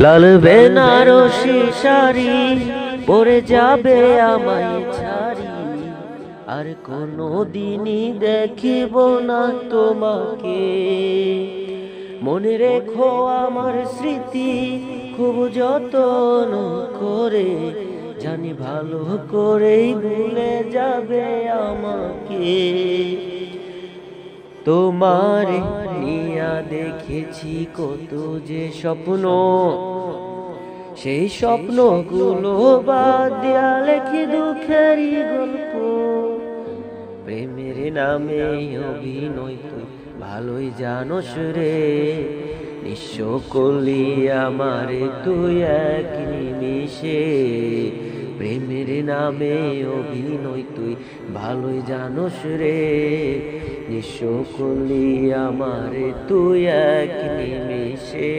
লাল বেনারসি শাড়ি পরে যাবে আমায় ছাড়ি, আর কোনো দিনই দেখিব না তোমাকে। মনে রেখো আমার স্মৃতি খুব যত্ন করে, জানি ভালো করেই ভুলে যাবে আমাকে। তোমার নিয়া দেখেছি কত যে স্বপ্ন, সেই স্বপ্নগুলো বাদ দিয়া লেখি দুঃখেরই গল্প। প্রেমের নামে অভিনয় তুই ভালোই জানোস রে, নিঃস্ব করলি আমারে তুই এক নিমিষে। প্রেমের নামে অভিনয় তুই ভালোই জানোস রে, নিঃস্ব করলি আমারে তুই এক নিমিষে।